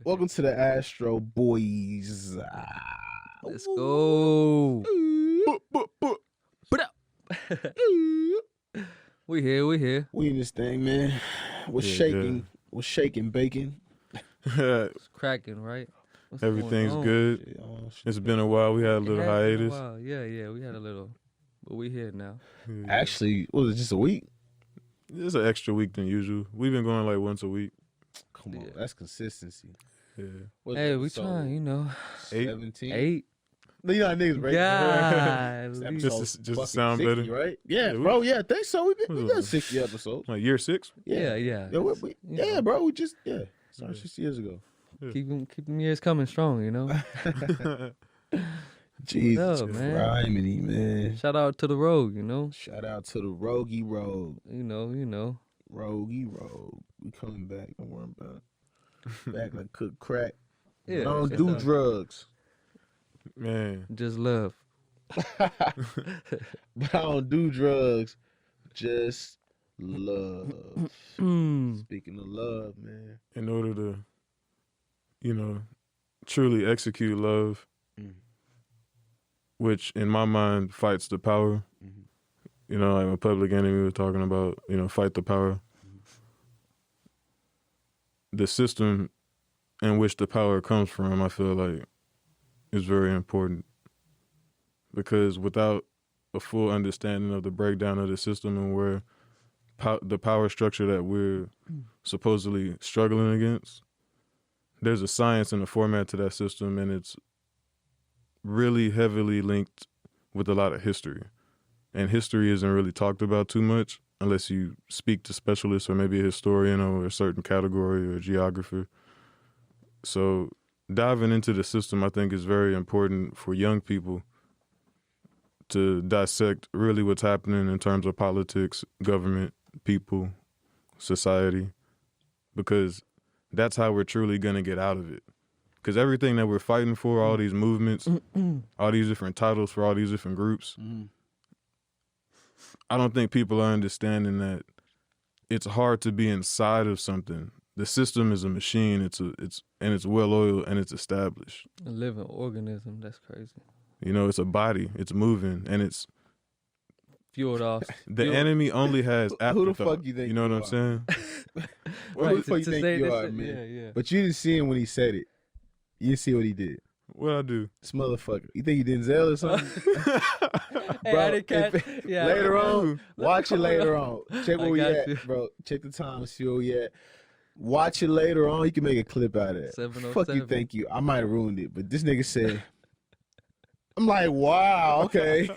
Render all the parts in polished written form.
Welcome to the Astral Boyz. Let's go. We here. We in this thing, man. What's shaking, bacon? It's cracking, right? What's Everything's going on? good. It's been a while. We had a little It has been a hiatus. while. Yeah, we had a little, but we here now. Yeah. Actually, was it just a week? It's an extra week than usual. We've been going like once a week. Come on, Yeah. that's consistency. Yeah. What's Hey, we episode trying, 17? 8. You know how niggas break God, Just to sound 60, better. right? Yeah, Yeah, bro. Yeah, I think so. We done 60 episodes. Like year 6? yeah. Yeah, You bro. We just started 6 years ago. Keep them years coming strong, Jesus up, man? criminy, man. Shout out to the rogue, Shout out to the Rogie Rogue. You know. Rogie Rogue. We coming back. Don't worry about it. Back like cook crack. Yeah, I don't shut do up. drugs. Man. Just love. But I don't do drugs. Just love. Speaking of love, man. In order to, truly execute love, which in my mind fights the power. Like my Public Enemy was talking about, fight the power. The system in which the power comes from, I feel like, is very important. Because without a full understanding of the breakdown of the system and where the power structure that we're supposedly struggling against, there's a science and a format to that system, and it's really heavily linked with a lot of history. And history isn't really talked about too much unless you speak to specialists or maybe a historian or a certain category or a geographer. So diving into the system, I think, is very important for young people to dissect really what's happening in terms of politics, government, people, society, because that's how we're truly going to get out of it. Because everything that we're fighting for, all these movements, all these different titles for all these different groups, I don't think people are understanding that it's hard to be inside of something. The system is a machine. It's well oiled and it's established. A living organism. That's crazy. It's a body. It's moving and it's Fueled off. the enemy only has afterthought. Who the fuck you think You know what you I'm are? saying? Who the fuck you to think say you this are, shit, man? Yeah. But you didn't see him when he said it. You didn't see what he did. What I do? This motherfucker. You think he Denzel or something? Hey, Bro, I didn't catch. Yeah, later on, watch it later on. Check where we got at, you. bro. Check the time, see where we at. Watch it later on. You can make a clip out of it. 7:07. Fuck you, thank you. I might have ruined it, but this nigga said, I'm like, wow, okay.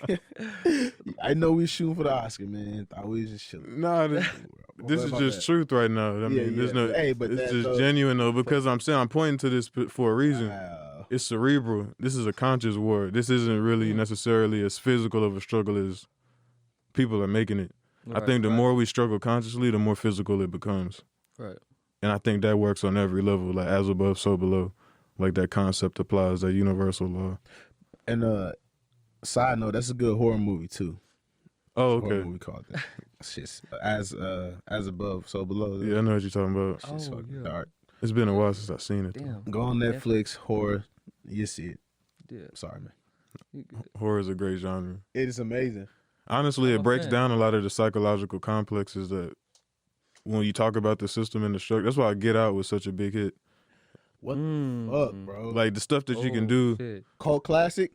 I know we shooting for the Oscar, man. Thought we was just chilling. Nah, this is just truth right now. I mean, there's no. Hey, but it's that, just though, genuine though, because I'm pointing to this for a reason. wow. It's cerebral. This is a conscious war. This isn't really necessarily as physical of a struggle as people are making it. I think the more we struggle consciously, the more physical it becomes. Right. And I think that works on every level, like as above, so below. Like that concept applies, that universal law. And side note, that's a good horror movie too. Oh, Horror okay. movie called that. Shit's as above, so below. Yeah, I know what you're talking about. Shit's Oh, fucking yeah. dark. It's been a while since I've seen it. though. Damn. Go on Netflix, horror. You see it. Yeah. Sorry, man. You good. Horror is a great genre. It is amazing. Honestly, I'm it a breaks fan. down a lot of the psychological complexes that when you talk about the system and the structure, that's why Get Out was such a big hit. What the fuck, bro? Like the stuff that you can Oh, do, shit. Cult classic.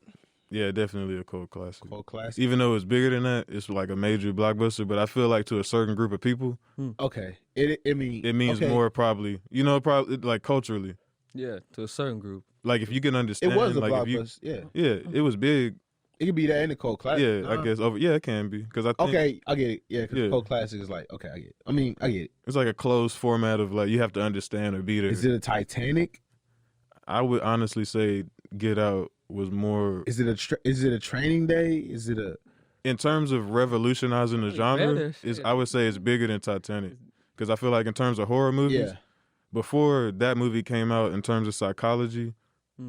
yeah, definitely a cult classic. Cult classic. Even though it's bigger than that, it's like a major blockbuster, but I feel like to a certain group of people, Okay. It means okay. more probably, probably like culturally. Yeah, to a certain group. Like if you can It understand, was a like if you, blockbuster. Yeah. yeah, it was big. It could be that in the cult classic. Yeah, I guess it can be because I think Okay, I get it. Yeah, because Yeah. cult classic is like, okay, I get it. I mean, I get it. it's like a closed format of like you have to understand or be there. Is it a Titanic? I would honestly say Get Out was more Is it a Training Day? Is it a in terms of revolutionizing the genre. better, Is shit. I would say it's bigger than Titanic because I feel like in terms of horror movies, yeah? before that movie came out, in terms of psychology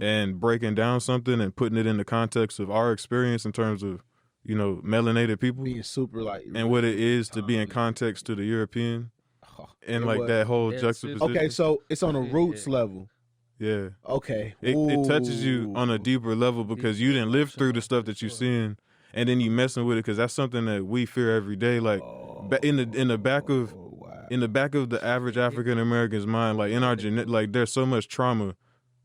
and breaking down something and putting it in the context of our experience in terms of melanated people Being super like and what it is to be in context to the European and it like was- that whole Yeah, juxtaposition. Okay, so it's on a Yeah, roots yeah. level. Yeah. Okay. It touches you on a deeper level because you didn't live through the stuff that you're seeing, and then you messing with it because that's something that we fear every day. Like in the back of wow. in the back of the average African American's mind, like in our genetic, like there's so much trauma,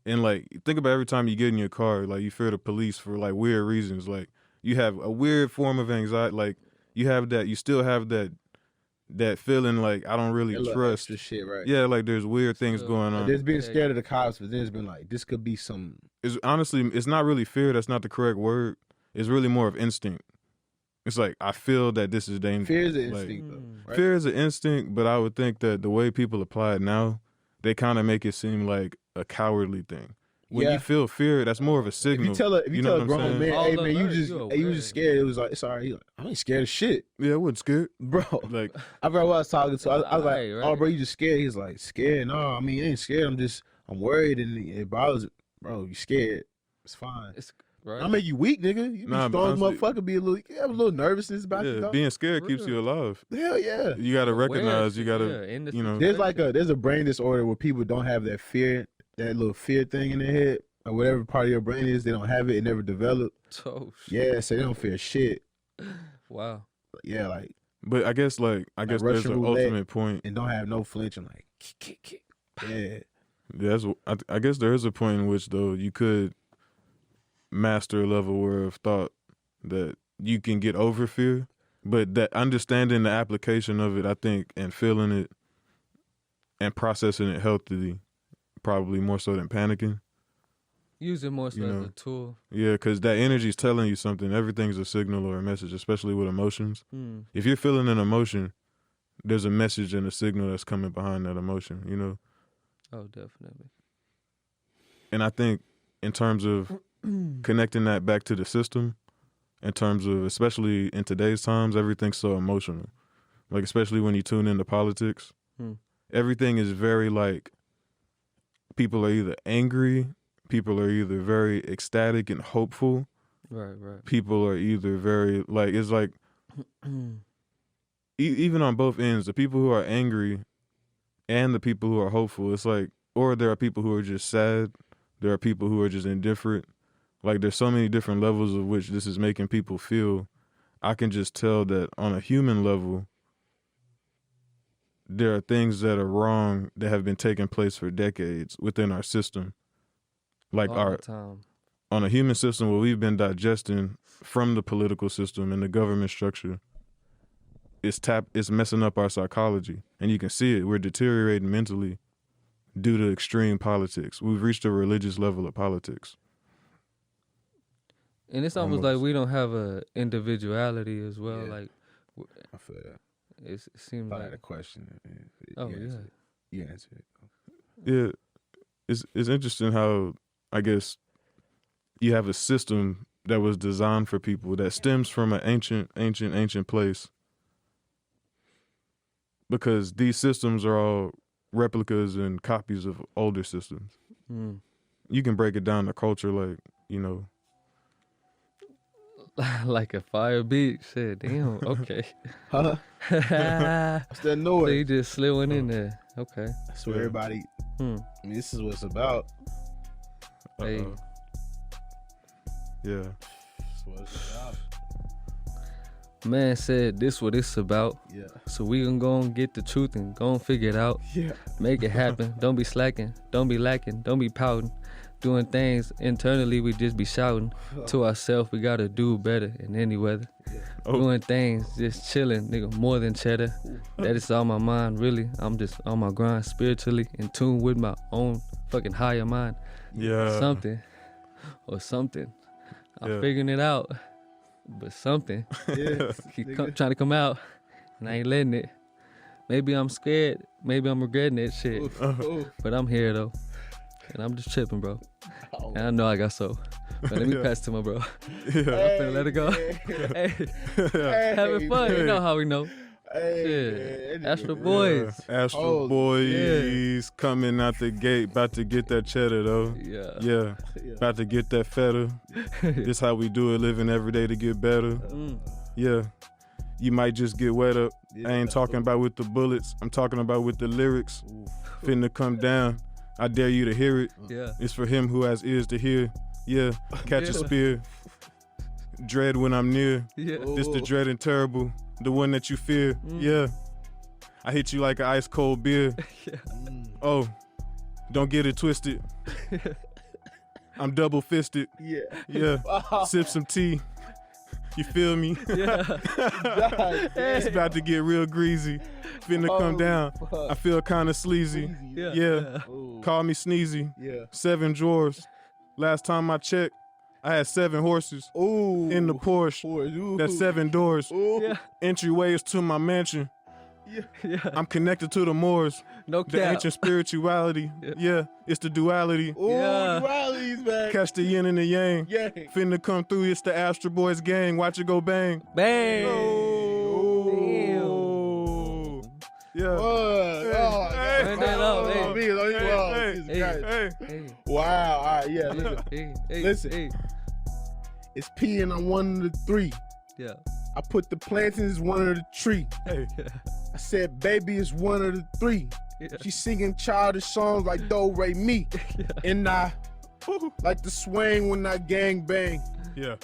and like think about every time you get in your car, like you fear the police for like weird reasons. Like you have a weird form of anxiety. Like you have that, you still have that feeling like I don't really That little trust. extra shit, right? Yeah, like there's weird things going on. There's been scared of the cops, but there's been like this could be some. It's honestly, it's not really fear. That's not the correct word. It's really more of instinct. It's like I feel that this is dangerous. Fear is an Like, instinct, though. Right? Fear is an instinct, but I would think that the way people apply it now, they kind of make it seem like a cowardly thing. When you feel fear, that's more of a signal. If you tell a grown man, All hey the man, you alert, just scared. It was like it's all right. He like, I ain't scared of shit, Yeah, I wasn't scared. bro. Like, I remember what I was talking to. I was like, Right. oh bro, you just scared. He's like, scared? No, I mean, I ain't scared. I'm worried, and it bothers. Bro, you scared? It's fine. It's right. I make you weak, nigga. You be Nah, strong as honestly- motherfucker. Be a little nervousness about you. yeah, Dog. being scared For keeps real. you alive. Hell yeah. You got to recognize. You got to, in the you know. There's a brain disorder where people don't have that fear, that little fear thing in their head, or whatever part of your brain is. They don't have it. It never developed. Oh, shit. Yeah, so they don't fear shit. Wow. Yeah, like But I guess there's Russian an roulette. ultimate point. and don't have no flinching. Like, kick. Yeah. That's I guess there is a point in which though you could master a level where of thought that you can get over fear, but that understanding the application of it, I think, and feeling it and processing it healthily, probably more so than panicking. Use it more so You as know. a tool. Yeah, because that energy is telling you something. Everything's a signal or a message, especially with emotions. Hmm. If you're feeling an emotion, there's a message and a signal that's coming behind that emotion, you know? Oh, definitely. And I think in terms of connecting that back to the system, in terms of, especially in today's times, everything's so emotional. Like, especially when you tune into politics, everything is very like, people are either angry, people are either very ecstatic and hopeful, Right. people are either very, like, it's like, even on both ends, the people who are angry and the people who are hopeful, it's like, or there are people who are just sad, there are people who are just indifferent. Like, there's so many different levels of which this is making people feel. I can just tell that on a human level, there are things that are wrong that have been taking place for decades within our system. Like All the time. on a human system where we've been digesting from the political system and the government structure, it's messing up our psychology. And you can see it. We're deteriorating mentally due to extreme politics. We've reached a religious level of politics. And it's almost like we don't have a individuality as well. Yeah. Like, I feel that. it seems I had a like. question. Oh, You yeah. answered it. You answered it. Yeah, it's interesting how, I guess, you have a system that was designed for people that stems from an ancient place. Because these systems are all replicas and copies of older systems. You can break it down to culture, like, you know. Like a fire beat. Shit, damn. Okay. Huh? So What's that noise? you just slid one in there. Okay. I swear everybody, I mean, this is what it's about. Hey. Yeah. This is what it's about. Man said this what it's about. Yeah. So we gonna go and get the truth and go and figure it out. Yeah. Make it happen. Don't be slacking. Don't be lacking. Don't be pouting. Doing things internally, we just be shouting to ourselves. We gotta do better in any weather. Doing things, just chilling, nigga, more than cheddar. That is on my mind, really. I'm just on my grind spiritually, in tune with my own fucking higher mind. Yeah. Something. I'm figuring it out. But something Yeah. keep trying to come out, and I ain't letting it. Maybe I'm scared. Maybe I'm regretting that shit. But I'm here though, and I'm just tripping, bro. And I know I got so. But let me pass to my bro. I'm finna let it go. Hey, having fun. You know how we know. Shit. Astral Boyz. Astral Boyz coming out the gate, about to get that cheddar though. Yeah. About to get that feta. This how we do it, living every day to get better. Yeah. You might just get wet up. I ain't talking about with the bullets. I'm talking about with the lyrics. Finna come down. I dare you to hear it. Yeah. It's for him who has ears to hear. Yeah, catch a spear. Dread when I'm near. Yeah. This the dread and terrible, the one that you fear. Yeah. I hit you like an ice cold beer. Yeah. Oh, don't get it twisted. I'm double fisted. Yeah. Yeah. Sip some tea. You feel me? Yeah. It's about to get real greasy. Finna come down. I feel kind of sleazy. Yeah. Yeah. Call me sneezy. Yeah. 7 drawers. Last time I checked, I had 7 horses Ooh. in the Porsche. Ooh. That's 7 doors. Ooh. Yeah. Entryways to my mansion. Yeah. I'm connected to the Moors. No The cap. ancient spirituality. Yeah. It's the duality. Ooh, Yeah. dualities, man. Catch the yin and the yang. Yeah. Finna come through. It's the Astral Boyz gang. Watch it go bang. Bang. Oh. Yeah. Oh, Turn that up, hey. Me, don't you- oh, Jesus Christ. Hey. Hey. Wow. All right. Yeah. Listen. Hey. Listen. Hey. It's P and I'm one of the 3. Yeah. I put the plantains as one of the tree. Hey. I said, baby is one of the 3. Yeah. She singing childish songs like Do Re Mi. And I like to swing when I gang bang. Yeah.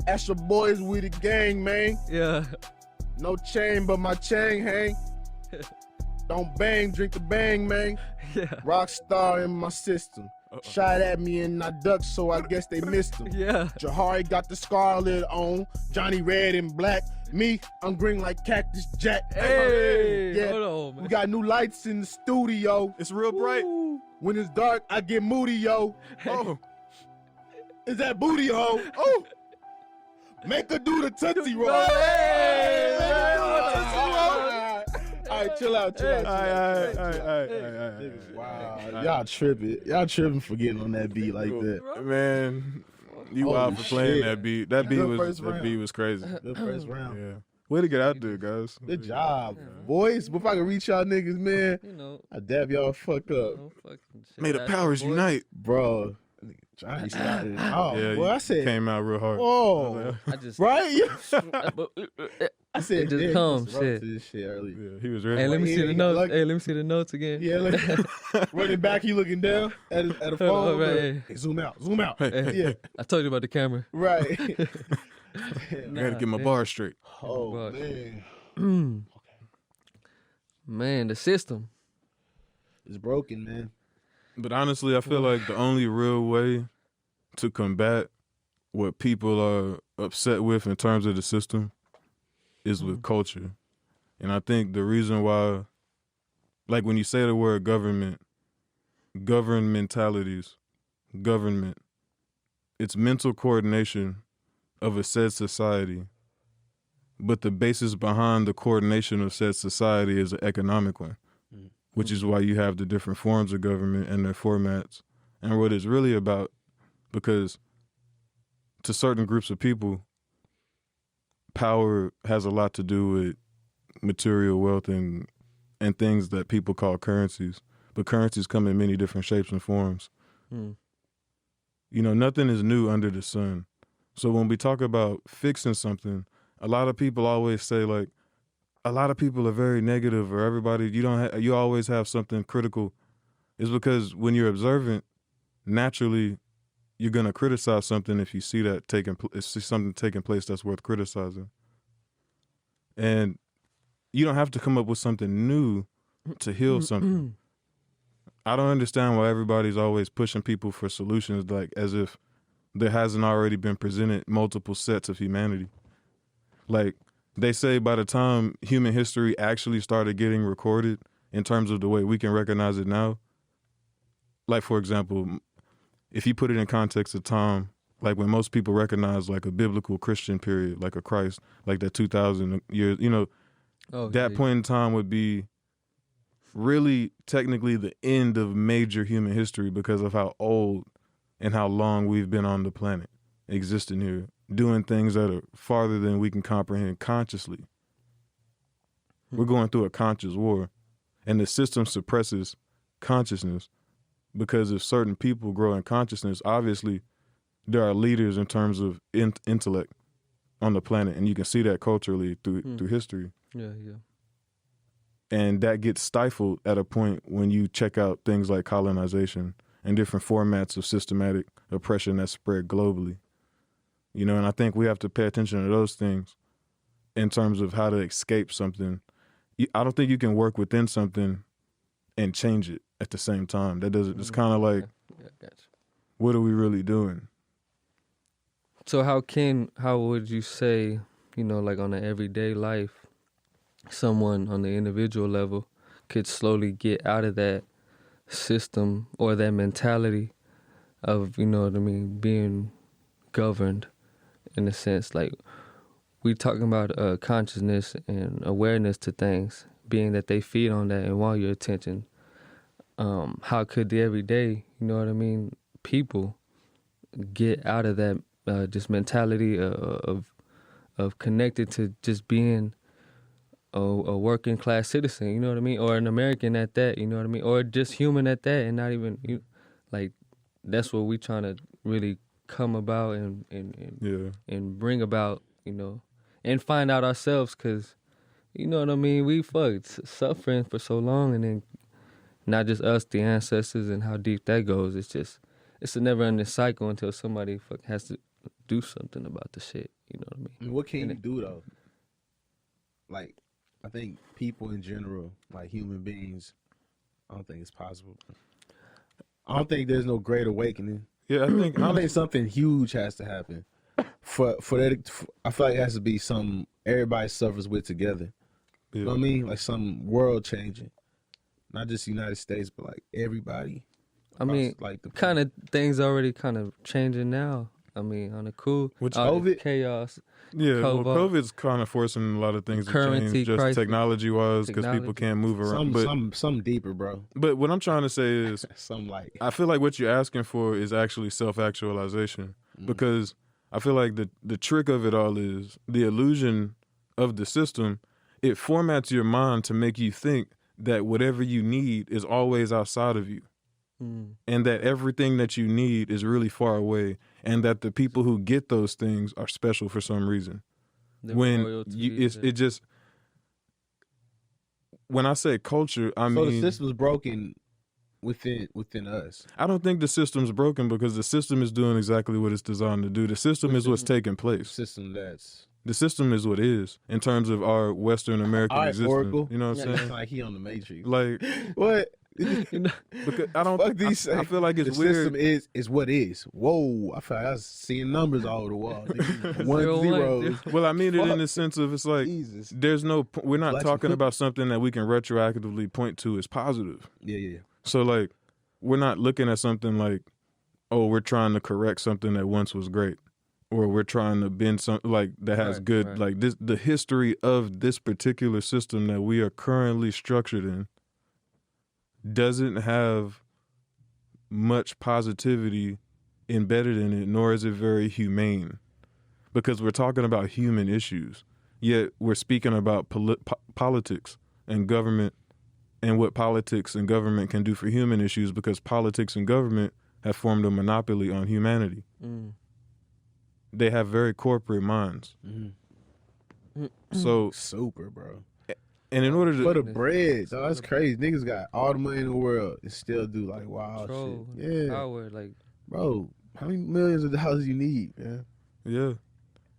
Astral Boyz with the gang, man. Yeah. No chain, but my chain hang. Don't bang, drink the bang, man. Yeah. Rockstar in my system. Shot at me and I ducked, so I guess they missed him. Yeah. Jahari got the scarlet on. Johnny red and black. Me, I'm green like Cactus Jack. Hey. Yeah. Hold on, man. We got new lights in the studio. It's real bright. When it's dark, I get moody, yo. Oh. Is that booty, ho? Oh. Make her do the Tootsie Roll. Hey. Make her do the Tootsie Roll. All right, chill out. All right. Wow, y'all tripping for getting on that beat like that. Man, you Holy wild for playing shit. that beat. That beat Good was first that round. beat was crazy. Good first round. Yeah. Way to get out there, guys. Good job, boys. Before I can reach y'all niggas, man, You know. I dab y'all fuck up, Fucking shit. May the That's powers boy. unite. bro. Johnny started. Oh, Yeah, boy, you I said, came out real hard. whoa, I just. right? I said, It just yeah, comes, you must run shit. to this shit early. Yeah, he was ready. Hey, let me He see the got notes. lucky. Hey, let me see the notes again. Yeah, look, running back, he looking down at a Hold phone. on, right, Hey, zoom out. Hey. Yeah, I told you about the camera. right. I gotta get my bars straight. Oh Fuck. man, Man, the system. it's broken, man. But honestly, I feel like the only real way to combat what people are upset with in terms of the system is with culture. And I think the reason why, like when you say the word government, governmentalities, government, it's mental coordination of a said society. But the basis behind the coordination of said society is an economic one, which is why you have the different forms of government and their formats. And what it's really about, because to certain groups of people, power has a lot to do with material wealth and things that people call currencies. But currencies come in many different shapes and forms. Mm. You know, nothing is new under the sun. So when we talk about fixing something, a lot of people always say, like, a lot of people are very negative, or everybody, you always have something critical. It's because when you're observant, naturally, you're gonna criticize something if you see that see something taking place that's worth criticizing. And you don't have to come up with something new to heal something. I don't understand why everybody's always pushing people for solutions, like as if there hasn't already been presented multiple sets of humanity. Like they say, by the time human history actually started getting recorded in terms of the way we can recognize it now, like for example, if you put it in context of time, like when most people recognize like a biblical Christian period, like a Christ, like that 2,000 years, you know, that point in time would be really technically the end of major human history because of how old and how long we've been on the planet, existing here, doing things that are farther than we can comprehend consciously. We're going through a conscious war, and the system suppresses consciousness because if certain people grow in consciousness, obviously there are leaders in terms of intellect on the planet, and you can see that culturally through history. Yeah. And that gets stifled at a point when you check out things like colonization and different formats of systematic oppression that spread globally. You know, and I think we have to pay attention to those things in terms of how to escape something. I don't think you can work within something and change it at the same time. That doesn't, it's kind of like, gotcha. What are we really doing? So how would you say, you know, like on an everyday life, someone on the individual level could slowly get out of that system or that mentality of, you know what I mean, being governed in a sense? Like, we talking about consciousness and awareness to things, being that they feed on that and want your attention. How could the everyday, you know what I mean, people get out of that just mentality of connected to just being a working class citizen, you know what I mean, or an American at that, you know what I mean, or just human at that, and not even like that's what we trying to really come about and bring about, you know, and find out ourselves, because you know what I mean, we fucked suffering for so long, and then not just us, the ancestors, and how deep that goes. It's a never-ending cycle until somebody has to do something about the shit. You know what I mean? What can you do though? Like, I think people in general, like human beings, I don't think it's possible. I don't think there's no great awakening. Yeah, I think something huge has to happen for that. I feel like it has to be something everybody suffers with together. Yeah. You know what I mean? Like some world changing, not just the United States, but like everybody. I mean, like the kind of things already kind of changing now. I mean, on the cool, Which COVID chaos. Yeah, well, COVID's kind of forcing a lot of things to change, just technology-wise, because people can't move around. Some deeper, bro. But what I'm trying to say is, some like I feel like what you're asking for is actually self-actualization, because I feel like the trick of it all is the illusion of the system. It formats your mind to make you think that whatever you need is always outside of you. And that everything that you need is really far away, and that the people who get those things are special for some reason. When it just, when I say culture, I mean, the system's broken within us. I don't think the system's broken, because the system is doing exactly what it's designed to do. The system is what's taking place. The system is what is, in terms of our Western American existence. Oracle. You know what I'm saying? Like he on the Matrix. Like what? Because I don't. I feel like it's the weird. The system is what is. Whoa! I feel like I was seeing numbers all over the wall. 1 0. Well, I mean it in the sense of it's like there's no. We're not talking about something that we can retroactively point to as positive. Yeah. So like, we're not looking at something like, oh, we're trying to correct something that once was great, or we're trying to bend something like that has good like this. The history of this particular system that we are currently structured in doesn't have much positivity embedded in it, nor is it very humane, because we're talking about human issues, yet we're speaking about politics and government and what politics and government can do for human issues, because politics and government have formed a monopoly on humanity. They have very corporate minds. So super, bro. And in order to for the bread, so that's crazy. Niggas got all the money in the world and still do like wild shit. Yeah, power, like, bro, how many millions of dollars you need, man? Yeah,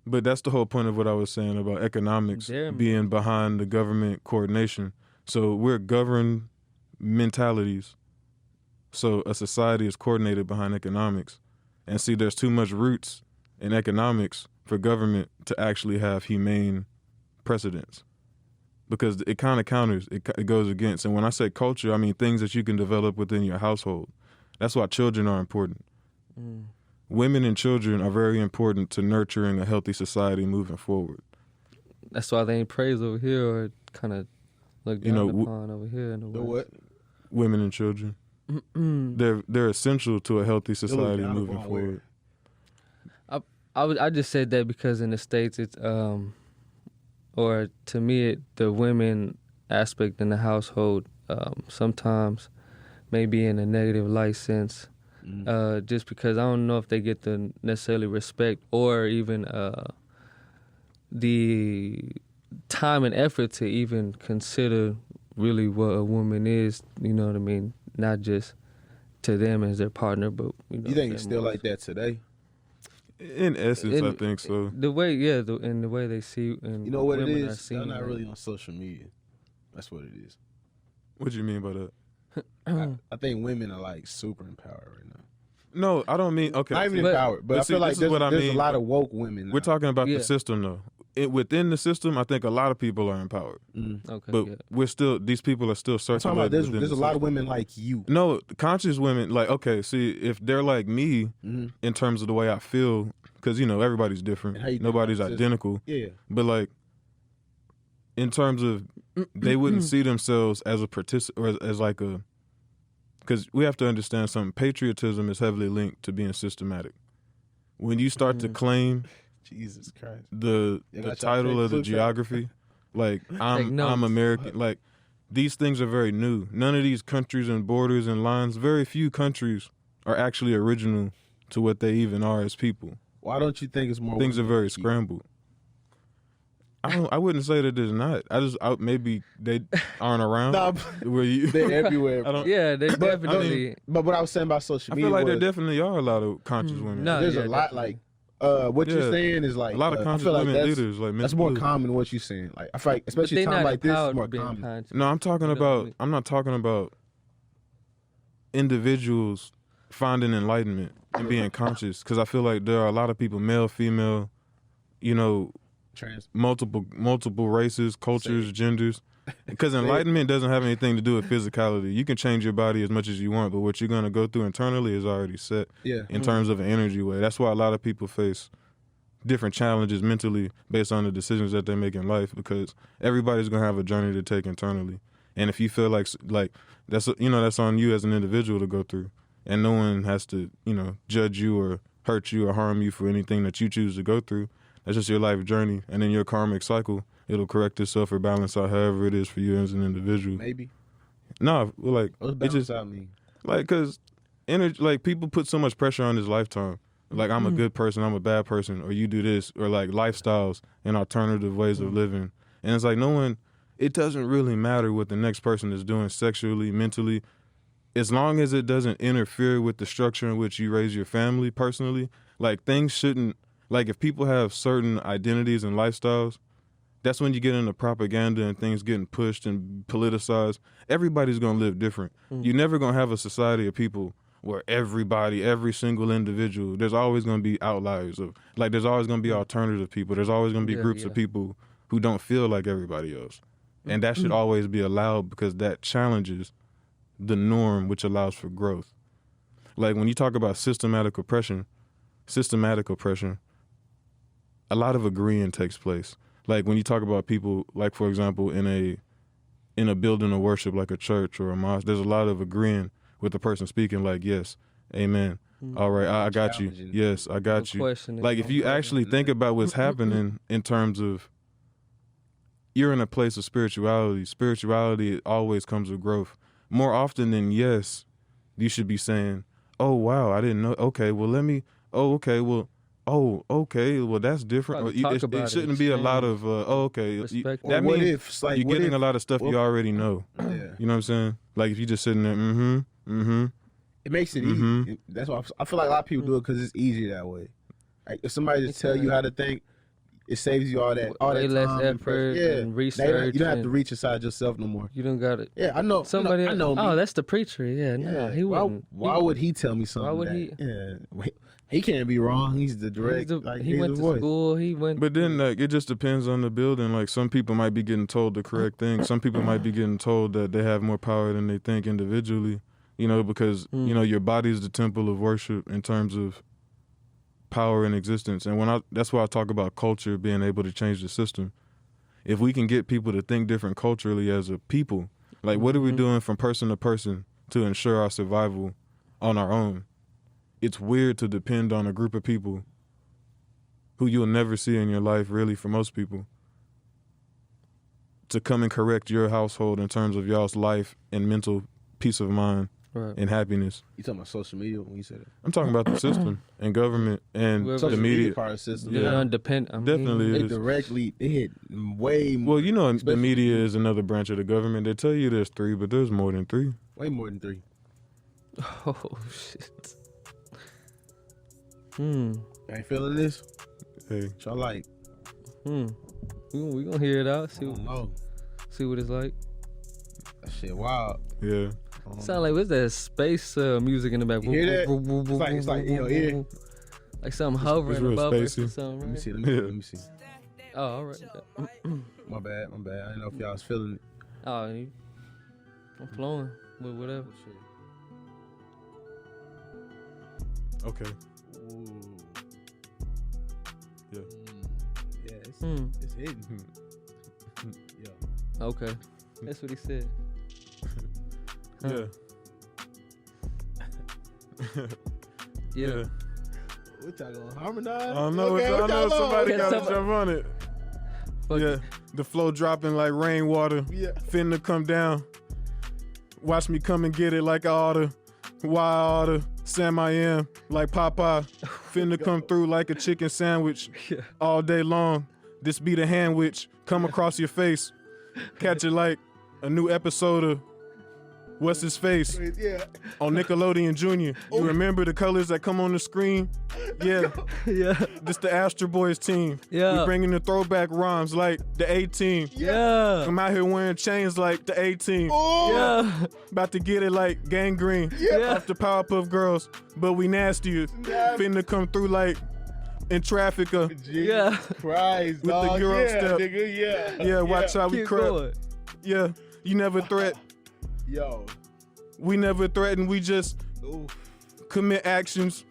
but that's the whole point of what I was saying about economics being behind the government coordination. So we're governed mentalities. So a society is coordinated behind economics, and see, there's too much roots in economics for government to actually have humane precedents. Because it kind of counters, it goes against. And when I say culture, I mean things that you can develop within your household. That's why children are important. Women and children are very important to nurturing a healthy society moving forward. That's why they ain't praised over here, or kind of looked down upon over here. In the what? Women and children. They're essential to a healthy society moving forward. I just said that because in the States it's or to me, the women aspect in the household sometimes may be in a negative light sense, just because I don't know if they get the necessarily respect or even the time and effort to even consider really what a woman is. You know what I mean? Not just to them as their partner, but You think it's still like that today? In essence, I think so. The way, and the way they see, and You know what it women are is? seen, They're not like- really on social media. That's what it is. What do you mean by that? I think women are like super empowered right now. No, I don't mean okay. Not even see, empowered, but I see, feel like this is what I there's a mean. lot of woke women now. We're talking about Yeah. the system, though. Within the system, I think a lot of people are empowered, Okay, but yeah. we're still. These people are still I'm talking circulating. about there's within a the lot of system. women like you. No, conscious women, like, okay, see, if they're like me in terms of the way I feel, because, everybody's different. And how you think Nobody's about the system. identical. Yeah. But, like, in terms of, they wouldn't see themselves as a participant, or as like a, because we have to understand something. Patriotism is heavily linked to being systematic. When you start to claim Jesus Christ. the You gotta title take of the food geography, like I'm notes. American, like these things are very new. None of these countries and borders and lines, very few countries are actually original to what they even are as people. Why don't you think it's more Things are women very like you? scrambled. I wouldn't say that there's not. Maybe they aren't around. Nah, Where you, they're everywhere. I don't. Yeah, they definitely. But what I was saying about social I media feel like was, there definitely are a lot of conscious women. No, there's yeah, a lot definitely. like what Yeah. you're saying is like A lot of I conscious feel like women that's, leaders, like that's more mentally. common than what you're saying. Like I feel like But especially they time not like this is empowered more for being common. conscious. No, I'm talking You know what I about. mean? I'm not talking about individuals finding enlightenment and being conscious, because I feel like there are a lot of people, male, female, Trans. multiple races, cultures, genders. Because enlightenment doesn't have anything to do with physicality. You can change your body as much as you want, but what you're going to go through internally is already set Yeah. in terms of an energy way. That's why a lot of people face different challenges mentally based on the decisions that they make in life, because everybody's going to have a journey to take internally. And if you feel like that's that's on you as an individual to go through, and no one has to judge you or hurt you or harm you for anything that you choose to go through. That's just your life journey, and in your karmic cycle, it'll correct itself or balance out however it is for you as an individual. Maybe. No, like What's it balance just out mean? like because energy, like people put so much pressure on this lifetime. Like I'm a good person, I'm a bad person, or you do this, or like lifestyles and alternative ways of living, and it's like no one. It doesn't really matter what the next person is doing sexually, mentally, as long as it doesn't interfere with the structure in which you raise your family personally. Like things shouldn't. Like if people have certain identities and lifestyles, that's when you get into propaganda and things getting pushed and politicized. Everybody's gonna live different. You're never gonna have a society of people where every single individual, there's always gonna be outliers of, like there's always gonna be alternative people. There's always gonna be groups of people who don't feel like everybody else. And that should always be allowed, because that challenges the norm, which allows for growth. Like when you talk about systematic oppression, a lot of agreeing takes place. Like when you talk about people, like for example, in a building of worship like a church or a mosque, there's a lot of agreeing with the person speaking, like, yes, amen. All right, I got you. Challenging. Yes, I got you. questioning. Like if you actually think about what's happening in terms of you're in a place of spirituality always comes with growth. More often than yes, you should be saying, oh, wow, I didn't know. Okay, well, that's different. Probably talk about It it, shouldn't be a lot exchange, of, okay. respect. That Or what means if, it's like, you're what getting if- a lot of stuff you already know. Yeah. You know what I'm saying? Like if you're just sitting there, It makes it easy. That's why I feel like a lot of people do it because it's easier that way. Like if somebody just tell you how to think, it saves you all that Way less time and effort pressure. and Now research you don't have to and- reach inside yourself no more. You don't got it. Yeah, I know. Somebody. I know. Oh, me. that's the preacher. Yeah, no, Yeah. he wouldn't. Why would he tell me something? Why would that, he? Yeah, he can't be wrong. He's the direct. He went to voice. school. He went. But then, like, it just depends on the building. Like, some people might be getting told the correct thing. Some people might be getting told that they have more power than they think individually. Because your body is the temple of worship in terms of power and existence. And that's why I talk about culture being able to change the system. If we can get people to think different culturally as a people, like, what are we doing from person to person to ensure our survival on our own? It's weird to depend on a group of people who you'll never see in your life, really, for most people, to come and correct your household in terms of y'all's life and mental peace of mind Right. and happiness. You talking about social media when you said it? I'm talking about the system and government and Well, the Social media media. part of the system. Yeah. They're undependent. I mean, Definitely They is. directly they hit way more. Well, you know, the Especially- media is another branch of the government. They tell you there's 3, but there's more than 3. way more than 3. Oh shit. Ain't feeling this? Hey, Y'all like? We gonna hear it out. I don't know. See what it's like. That shit wild. yeah. Sound like what's that space music in the back? You hear that? It's like in your ear. Like something hovering real above us or spacey. something, Let me right? see. Yeah. Let me see. Oh, all right. My bad. I didn't know if y'all was feeling it. Oh, I'm flowing with whatever. Okay. Ooh. Yeah. Yeah, it's Hmm. hitting. Yeah. Okay, that's what he said. Yeah. Yeah. What y'all gonna harmonize? I don't know. Okay, I what know y'all somebody on? got to Somebody- jump on it. Fuck Yeah. it. The flow dropping like rainwater. Yeah. Finna come down. Watch me come and get it like I oughta. Why I oughta. Sam I am like Popeye. Finna come through like a chicken sandwich. Yeah. All day long. This be the handwich. Come across your face. Catch it like a new episode of What's His Face Yeah. on Nickelodeon Jr. You remember the colors that come on the screen? Yeah. Yeah. This the Astral Boyz team. Yeah. We bringing the throwback rhymes like the A-Team. Yeah. I'm out here wearing chains like the A-Team. Yeah. About to get it like gangrene. Yeah. Off the Powerpuff Girls, but we nastier. Finna come through like in Trafficker. Jesus Christ, With the dog. Euro Yeah, step. nigga. Yeah. Yeah, watch how we Keep crep. going. Yeah, you never threat. Yo. We never threaten. We just Ooh. commit actions.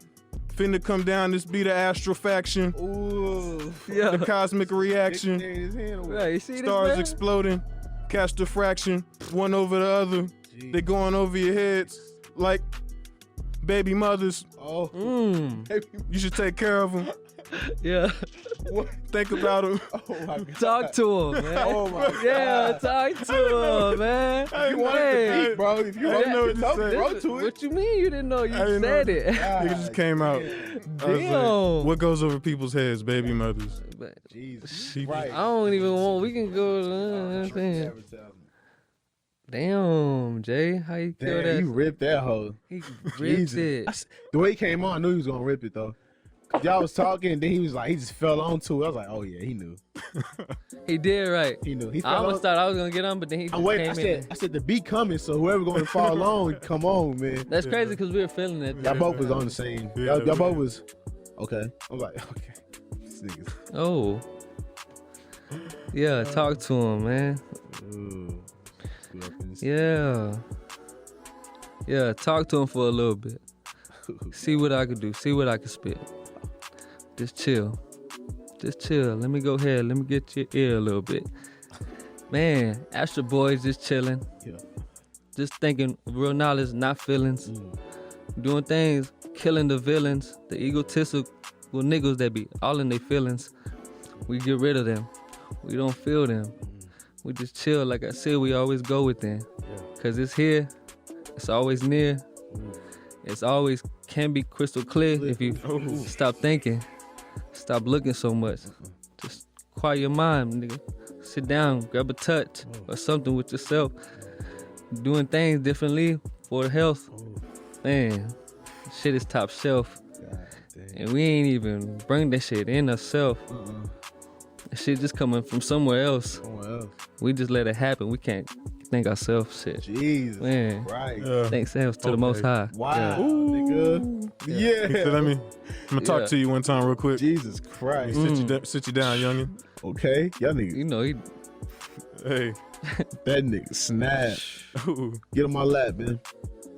Finna come down. This be the Astral faction. Ooh. Yeah. The cosmic reaction. Right. You see Stars this, man? exploding. Catch the fraction. One over the other. They going over your heads like baby mothers. Oh. You should take care of them. Yeah. Think about them. Oh my God. Talk to him, man. Oh my God. Yeah, talk to him, man. You wanted to beat, bro. If you I wrote didn't know what you it, said. wrote to it. What you mean you didn't know? You I didn't said know. it. It just came out. I was like, Damn. what goes over people's heads? Baby mothers. But Jesus. People- Right. I don't even want. We can go. Never tell me. Damn, Jay, how you kill Damn, that? you ripped that hoe. He ripped Jesus. it. The way he came on, I knew he was gonna rip it though. Y'all was talking, then he was like, he just fell onto it. I was like, oh yeah, he knew. He did right. He knew. He I fell almost on. thought I was gonna get on, but then he I just wait. came in. I said the beat coming, so whoever going to fall on, come on, man. That's crazy because we were feeling it. Y'all both was on the same. Yeah, Y'all both was okay. I was like, okay, this niggas. Oh. Yeah, talk to him, man. Ooh. Screw up in this- Yeah. Yeah, talk to him for a little bit. See what I could do. See what I can spit. Just chill. Just chill. Let me go ahead. Let me get your ear a little bit. Man, Astral Boyz just chilling. Yeah. Just thinking real knowledge, not feelings. Doing things, killing the villains, the egotistical niggas that be all in their feelings. We get rid of them. We don't feel them. We just chill. Like I said, we always go within. Cause it's here. It's always near. It's always can be crystal clear if you stop thinking. Stop looking so much. Just quiet your mind, nigga. Sit down, grab a touch or something with yourself. Doing things differently for health. Man, shit is top shelf. And we ain't even bring that shit in ourselves. That shit just coming from somewhere else. We just let it happen. We can't think ourselves shit. Jesus. Man, Right. thanks to the Most High. Wow, Yeah. nigga. Yeah. He said, I'm gonna talk Yeah. to you one time real quick. Jesus Christ. Sit you down, youngin. Okay. Y'all niggas. You know, he Hey. That nigga snap. Ooh. Get on my lap, man.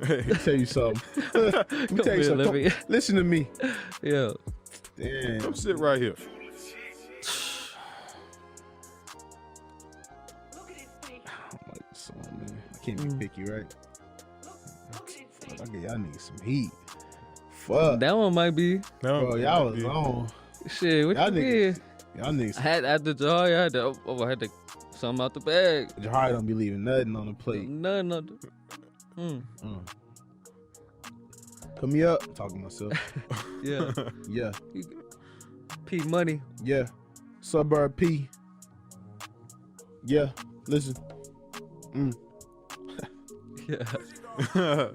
Let me tell you something. Let me Come tell you here, something. let me- Come- listen to me. yeah. Damn. Come sit right here. I'm like, son, man. I can't be picky, right? Fuck, I get y'all niggas some heat. Fuck. That one might be. Bro, y'all was on. Shit, what Y'all you did? niggas. Y'all niggas. I had after the I had to I had to something out the bag. Jahari don't be leaving nothing on the plate. Nothing on the Put me up. I'm talking to myself. Yeah. Yeah. P Money. Yeah. Suburb P. Yeah. Listen. Yeah.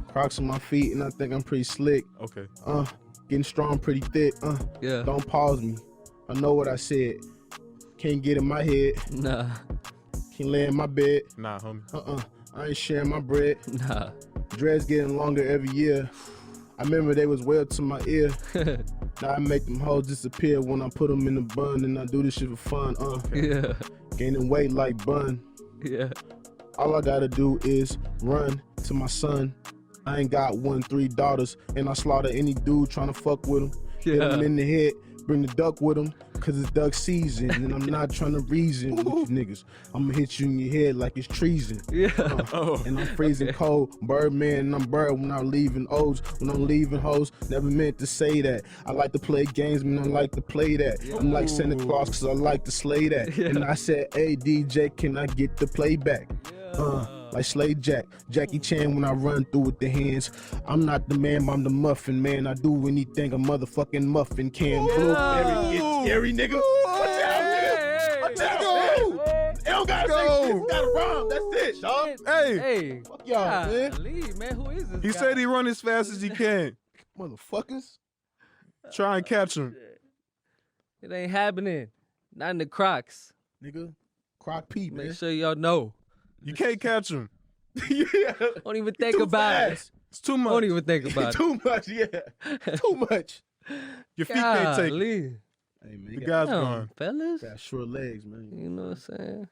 Crocs on my feet, and I think I'm pretty slick. Okay. Getting strong, pretty thick. Yeah. Don't pause me. I know what I said. Can't get in my head. Nah. Can't lay in my bed. Nah, homie. I ain't sharing my bread. Nah. Dreads getting longer every year. I remember they was well to my ear. Now I make them hoes disappear when I put them in the bun, and I do this shit for fun. Yeah. Gaining weight like bun. Yeah. All I gotta do is run to my son. I ain't got 3 daughters, and I slaughter any dude trying to fuck with him. Hit him in the head, bring the duck with him, cause it's duck season, and I'm not trying to reason with you niggas. I'ma hit you in your head like it's treason. Yeah. And I'm freezing cold, Birdman, and I'm bird when I'm leaving O's. When I'm leaving hoes, never meant to say that. I like to play games, man, I like to play that. I'm like Santa Claus, cause I like to slay that. And I said, hey DJ, can I get the playback? Like Slade Jack, Jackie Chan when I run through with the hands. I'm not the man, I'm the muffin man. I do anything a motherfucking muffin can. Blueberry get scary, nigga. Watch out, nigga. Watch out, man. It don't gotta say shit. It's gotta rhyme. That's it, Sean. Hey. Fuck y'all, man. Leave, man. Who is this He guy? said he run as fast as he can. Motherfuckers. Try and catch him. It ain't happening. Not in the Crocs. Nigga. Croc P, man. Make sure y'all know. You can't catch him. Yeah. Don't even think Too about fast. It's too much. it. Don't even think about it. Too much, yeah. Too much. Your feet can't take it. Golly. Hey, man. The You guy's Damn, gone. fellas. got short legs, man. You know what I'm saying?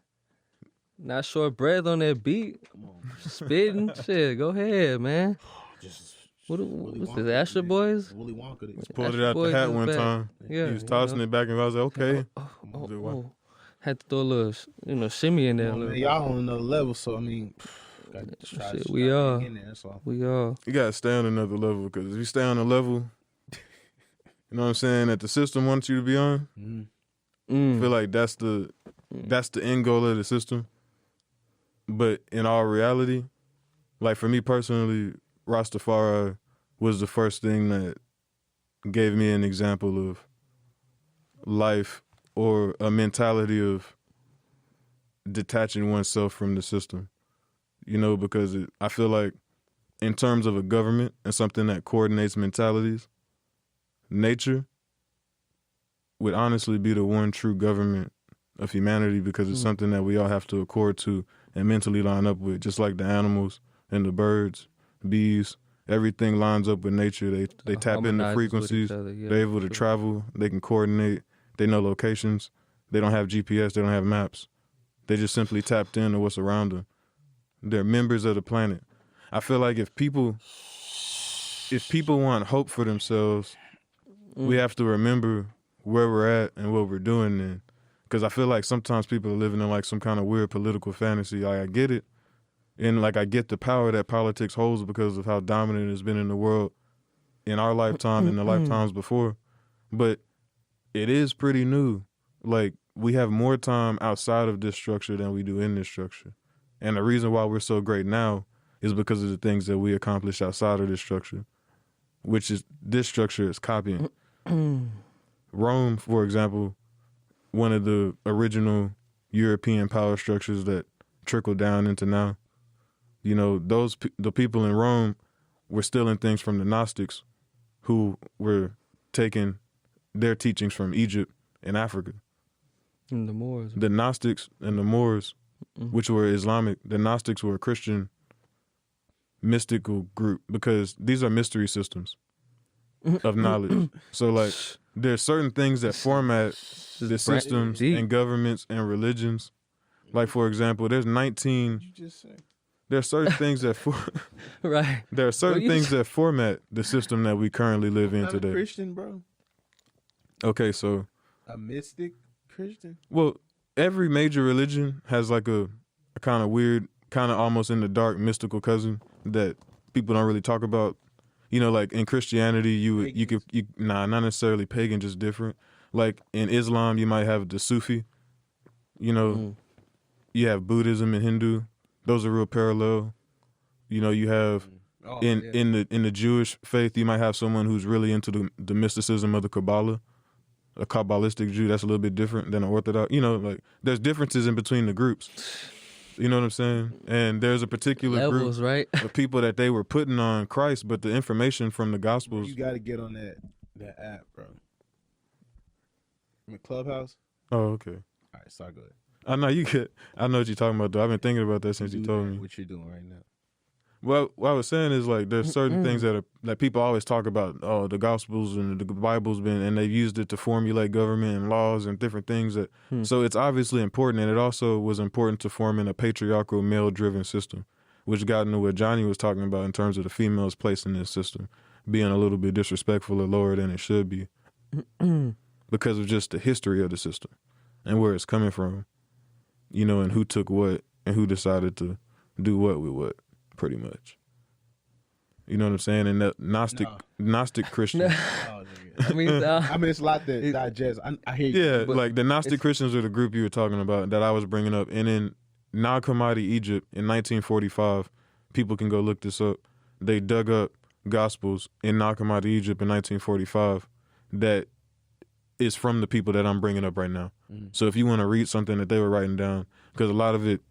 Not short breath on that beat. Come on. Spitting. Shit, go ahead, man. Just What's Wonka, this, Astral man. Boys? Willy Wonka. This. Pulled it Astral out the Boys hat is one back. time. Yeah, He was tossing it back, and I was like, okay. Oh. Had to throw a little, shimmy in there. Come a on, little. man, y'all on another level, so I mean, gotta just try Shit, to we are. in there, that's all. We all. You gotta stay on another level, because if you stay on a level, you know what I'm saying, that the system wants you to be on, I feel like that's the end goal of the system. But in all reality, like for me personally, Rastafari was the first thing that gave me an example of life or a mentality of detaching oneself from the system. You know, because I feel like in terms of a government and something that coordinates mentalities, nature would honestly be the one true government of humanity, because it's something that we all have to accord to and mentally line up with, just like the animals and the birds, bees. Everything lines up with nature. They tap into Harmonizes with frequencies. each other, yeah, They're able to sure. travel. They can coordinate. They know locations. They don't have GPS. They don't have maps. They just simply tapped into what's around them. They're members of the planet. I feel like if people want hope for themselves, we have to remember where we're at and what we're doing then. Because I feel like sometimes people are living in like some kind of weird political fantasy. Like, I get it. And like, I get the power that politics holds because of how dominant it's been in the world in our lifetime and the lifetimes before. But it is pretty new. Like, we have more time outside of this structure than we do in this structure. And the reason why we're so great now is because of the things that we accomplish outside of this structure, which is this structure is copying. Rome, for example, one of the original European power structures that trickled down into now. You know, the people in Rome were stealing things from the Gnostics, who were taking their teachings from Egypt and Africa. And the Moors. The Gnostics and the Moors, which were Islamic, the Gnostics were a Christian mystical group, because these are mystery systems of knowledge. So like, there's certain things that format the systems deep. and governments and religions. Like, for example, there's certain things that Right. there are certain things that format the system that we currently live in Not a today. Christian, bro. Okay, so A mystic Christian. well, every major religion has like a kind of weird, kind of almost in the dark mystical cousin that people don't really talk about. You know, like in Christianity, not necessarily pagan, just different. Like in Islam, you might have the Sufi. You know, you have Buddhism and Hindu. Those are real parallel. You know, you have in the Jewish faith, you might have someone who's really into the mysticism of the Kabbalah. A Kabbalistic Jew, that's a little bit different than an Orthodox. You know, like there's differences in between the groups. You know what I'm saying? And there's a particular levels, group right? of people that they were putting on Christ, but the information from the Gospels. You got to get on that app, bro. In Clubhouse. Oh, okay. All right, sorry, go ahead. I know you could. I know what you're talking about, though. I've been thinking about that since you told me. What you're doing right now. Well, what I was saying is like there's certain things that people always talk about. Oh, the Gospels and the Bible's and they've used it to formulate government and laws and different things. So it's obviously important, and it also was important to forming a patriarchal, male-driven system, which got into what Johnny was talking about in terms of the female's place in this system being a little bit disrespectful or lower than it should be, because of just the history of the system and where it's coming from, you know, and who took what and who decided to do what with what. Pretty much, you know what I'm saying. And that Gnostic Christian. I mean, it's a lot to digest. I hear you. Yeah, like the Gnostic Christians are the group you were talking about that I was bringing up. And in Nag Hammadi, Egypt, in 1945, people can go look this up. They dug up Gospels in Nag Hammadi, Egypt, in 1945. That is from the people that I'm bringing up right now. So if you want to read something that they were writing down, because a lot of it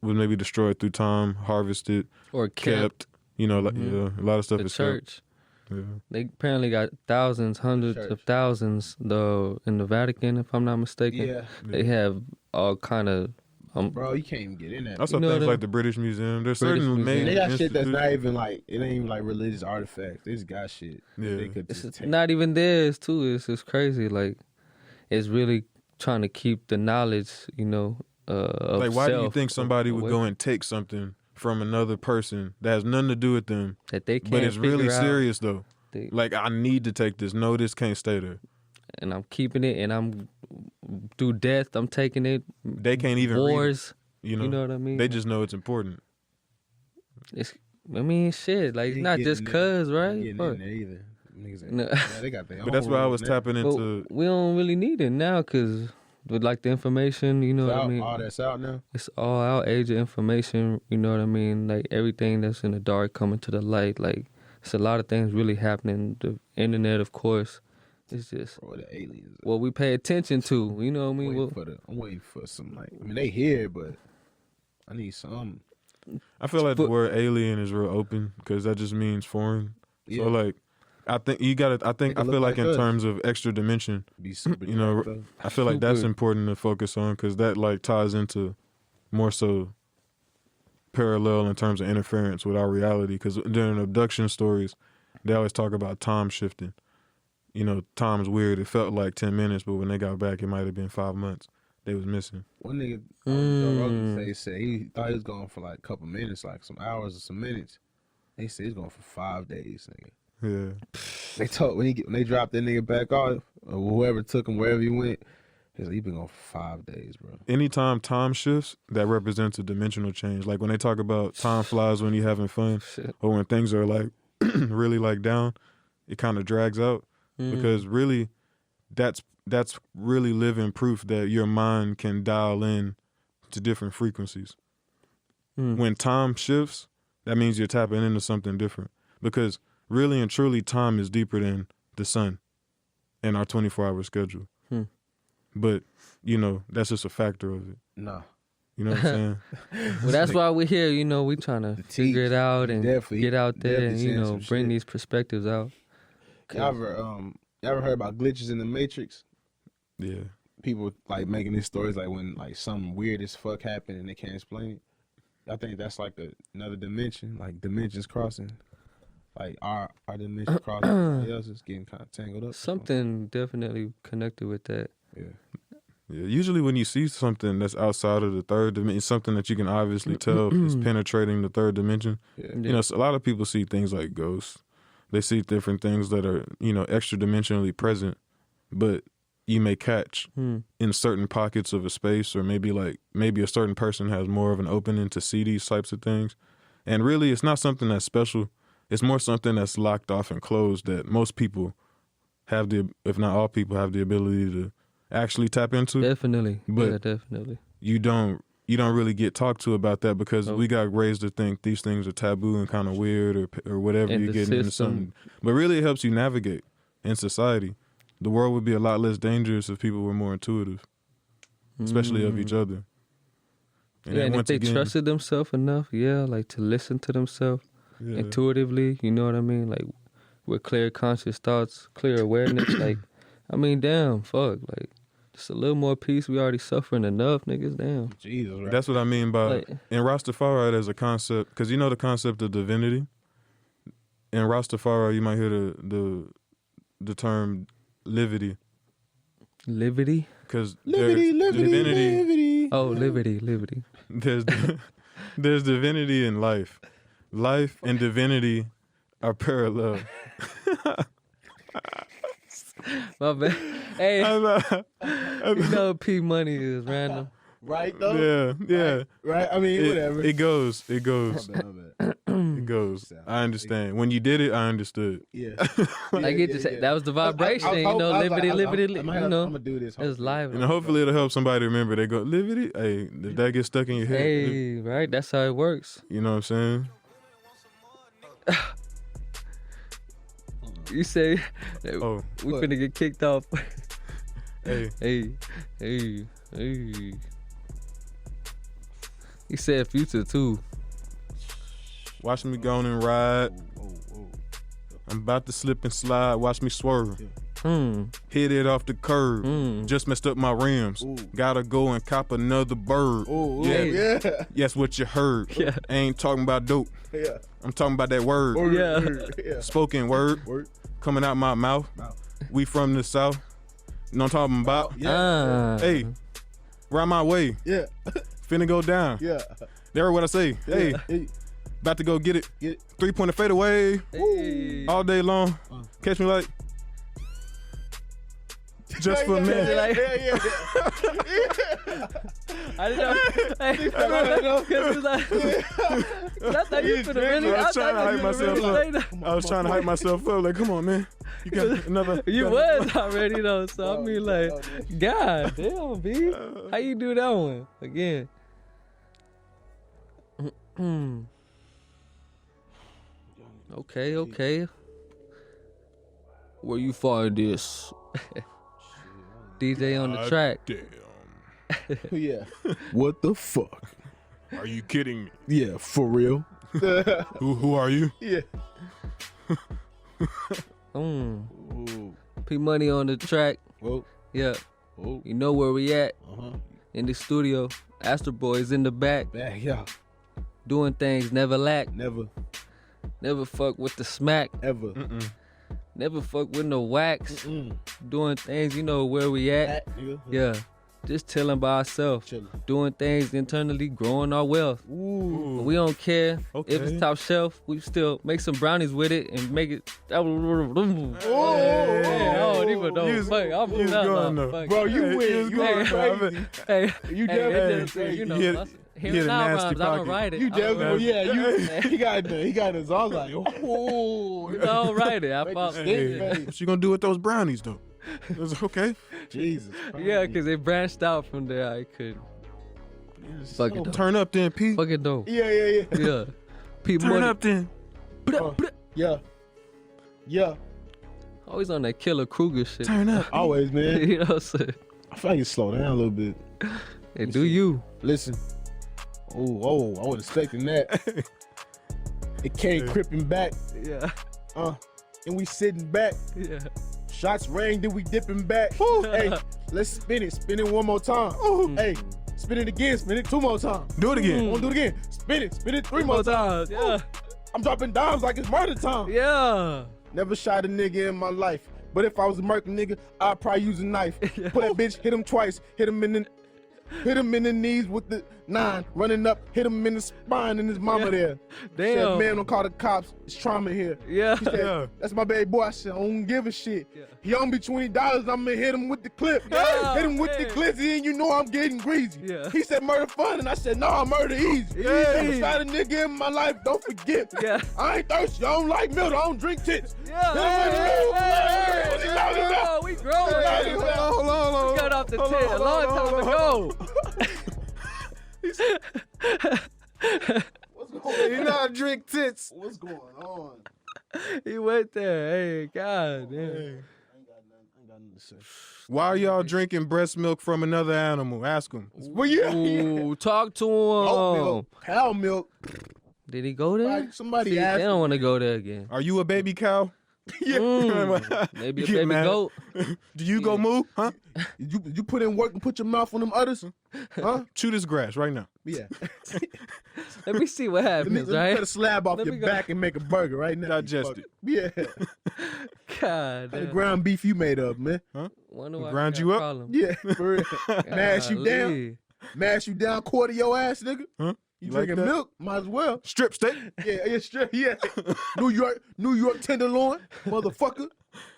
was maybe destroyed through time, harvested, or kept. You know, like a lot of stuff The is church. kept. Yeah. They apparently got thousands, hundreds of thousands, though, in the Vatican, if I'm not mistaken. Yeah. They have all kind of. Bro, you can't even get in that. I saw things like the British Museum. There's certain main they got shit that's institutes. not even like, it ain't even like religious artifacts. They just got shit. Yeah. They could It's just take. not even theirs, too. It's just crazy. Like, it's really trying to keep the knowledge, you know, of like, why do you self think somebody would away go and take something from another person that has nothing to do with them, that they can't but it's really figure out? serious though? They- Like, I need to take this. No, this can't stay there. And I'm keeping it, and I'm through death. I'm taking it. They can't even read it, wars. you know what I mean? They just know it's important. I mean, shit. Like, it's not just cuz, right? Getting Fuck. in there either. Niggas ain't- No. yeah, they got their But that's own why I rules was now. tapping But into. we don't really need it now, because with like the information, you know It's what I out, mean? all that's out now. It's all out age of information, you know what I mean? Like, everything that's in the dark coming to the light. Like, it's a lot of things really happening. The internet, of course, it's just Bro, the aliens. what we pay attention to. You know what I mean? I'm waiting for some, like, I mean, they here, but I need some. I feel like the word alien is real open because that just means foreign. Yeah. So like, I think you gotta. I They feel look like like in us. terms of extra dimension, Be super. you know, dark, though. I feel like that's Super. important to focus on because that like ties into more so parallel in terms of interference with our reality. Because during abduction stories, they always talk about time shifting. You know, time's weird. It felt like 10 minutes, but when they got back, it might have been 5 months. They was missing. One nigga, Joe Rogan said he thought he was going for like a couple minutes, like some hours or some minutes. He said he's going for 5 days, nigga. Yeah. They told when they dropped that nigga back off, or whoever took him wherever he went, he said he been gone for 5 days, bro. Anytime time shifts, that represents a dimensional change. Like when they talk about time flies when you're having fun, Shit. or when things are like really like down, it kind of drags out because really, that's really living proof that your mind can dial in to different frequencies. When time shifts, that means you're tapping into something different because really and truly, time is deeper than the sun and our 24-hour schedule. But, you know, that's just a factor of it. Nah. You know what I'm saying? Well, that's why we're here. You know, we trying to figure it out and Definitely- get out there and, definitely you saying know, some bring shit. these perspectives out. Y'all ever heard about glitches in the Matrix? Yeah. People like making these stories like when like something weird as fuck happened and they can't explain it. I think that's like another dimension, like dimensions crossing. Like our dimension crossing, everybody else is getting kind of tangled up. Something definitely connected with that. Yeah. Yeah, usually when you see something that's outside of the third dimension, something that you can obviously tell is penetrating the third dimension. Yeah. You know, so a lot of people see things like ghosts. They see different things that are, you know, extra dimensionally present, but you may catch in certain pockets of a space, or maybe a certain person has more of an opening to see these types of things. And really, it's not something that's special. It's more something that's locked off and closed that most people have if not all people have the ability to actually tap into. Definitely. But yeah, definitely. You don't you don't really get talked to about that because we got raised to think these things are taboo and kind of weird or whatever And you the get into system. something. But really, it helps you navigate in society. The world would be a lot less dangerous if people were more intuitive, especially of each other. And if once they again- trusted themselves enough, like to listen to themselves intuitively, you know what I mean? Like with clear conscious thoughts, clear awareness, like, I mean, damn, fuck, like, just a little more peace. We already suffering enough, niggas, damn. Jesus, right? That's what I mean by Like- in Rastafari there's a concept, because you know the concept of divinity. In Rastafari you might hear the term livity, Liberty? because Liberty. Oh, liberty. there's divinity in life. Life and divinity are parallel. My bad. Hey, I you know P Money is random. Right though. yeah. Right. I mean, whatever. It goes. My bad. It goes. I understand. When you did it, I understood. Yeah. I get to say that was the vibration, you know, liberty, I'm you know. gonna do this. It's live. And hopefully it'll help somebody remember. They go, liberty? Hey, if that gets stuck in your head, Hey, right? That's how it works. you know what I'm saying? You say Oh, we what? finna get kicked off. hey. Hey. He said future too. Watch me go on and ride. I'm about to slip and slide. Watch me swerve. Hit it off the curb. Just messed up my rims. Gotta go and cop another bird. Yeah. Yes, what you heard. Yeah. I ain't talking about dope. Yeah. I'm talking about that word. Yeah. Spoken word. Coming out my mouth. We from the South. You know what I'm talking about? Hey, round my way. Yeah. Finna go down. Yeah. They heard what I say. Hey, about to go get it. 3-pointer fade away. Hey. All day long. Catch me like. Just for a minute. Yeah. I didn't know. Hey, I thought you finna really. I was trying to hype myself really up. I was trying to hype myself up. Like, come on, man. You got another. You was already though, so I mean, like, God damn, B, how you do that one again? Okay. Where you find this? DJ on the track. Damn. Yeah. What the fuck? Are you kidding me? Yeah, for real. Who are you? Yeah. P Money on the track. Whoa. Yeah. Whoa. You know where we at? Uh-huh. In the studio. Astral Boyz in the back. Back, yeah. Doing things never lack. Never, fuck with the smack. ever. Never fuck with no wax. Doing things, you know where we at. That, nigga. Yeah. Just chilling by ourselves. Chilling. Doing things internally, growing our wealth. Ooh. We don't care Okay. if it's top shelf. We still make some brownies with it and make it. I don't even know. You was- Fuck, I'm you was not going like, though. fuck. Bro, you Hey, win. You going, went bro. crazy. Hey, You hey, definitely it just, you know, he had- us- he had hearing a our nasty rhymes, I don't pocket. write it. You I don't definitely, write yeah. He got it. I was like, oh. it. I don't write it. I Make thought, the Hey, stick face. what you gonna do with those brownies though? It was okay. Jesus. yeah, because it branched out from there. I could. Fuck it though. Turn up then, P. Fuck it though. Yeah. Yeah. People Turn up then. Yeah. always on that Killer Kruger shit. Turn up. Always, man. You know what I'm saying? I feel like you slow down a little bit. Hey, do you? Listen. Oh, I wasn't expecting that. It came cripping back. Yeah. And we sitting back. Yeah. Shots rang, then we dipping back. Hey, let's spin it. Spin it one more time. Hey, spin it again. Spin it 2 more times. Do it again. Wanna do it again? Spin it. Spin it 3 more times. Yeah. I'm dropping dimes like it's murder time. Yeah. Never shot a nigga in my life. But if I was a murder nigga, I'd probably use a knife. Put that bitch, hit him twice, hit him in the knees with the 9, running up, hit him in the spine and his mama there. Damn. Said, man, don't call the cops. It's trauma here. Yeah. He said, that's my baby boy. I said, I don't give a shit. He owe me $20. I'm gonna hit him with the clip. Yeah, hit him with the man. glizzy and you know I'm getting greasy. Yeah. He said murder fun and I said, nah, murder easy. Never shot a nigga in my life, don't forget. Yeah. I ain't thirsty, I don't like milk, I don't drink tits. Yeah. We growing. Hold on. We got off the tent a long time ago. He tits. What's going on? You know how to drink tits. What's going on? He went there. Hey, God damn. I ain't got nothing to say. Why are y'all drinking breast milk from another animal? Ask him. Well, yeah. Ooh, talk to him. Oat milk, cow milk. Did he go there? Somebody See, asked. they don't want to go there again. Are you a baby cow? Yeah. Maybe a You get baby mad? goat. Do you go moo? Huh? You put in work and put your mouth on them udders? Huh? Chew this grass right now. Yeah. Let me see what Let me happens, cut a right? slab off Let your me go. back and make a burger right now. Digest it. Yeah. God How the damn. ground beef you made of, man? Wonder why Grind we you got up? problem. Yeah, for real. Mash you down. Golly. Mash you down, quarter your ass, nigga. Huh? You like drinking that? milk? Might as well. Strip steak. Yeah, yeah, straight. Yeah. New York tenderloin, motherfucker.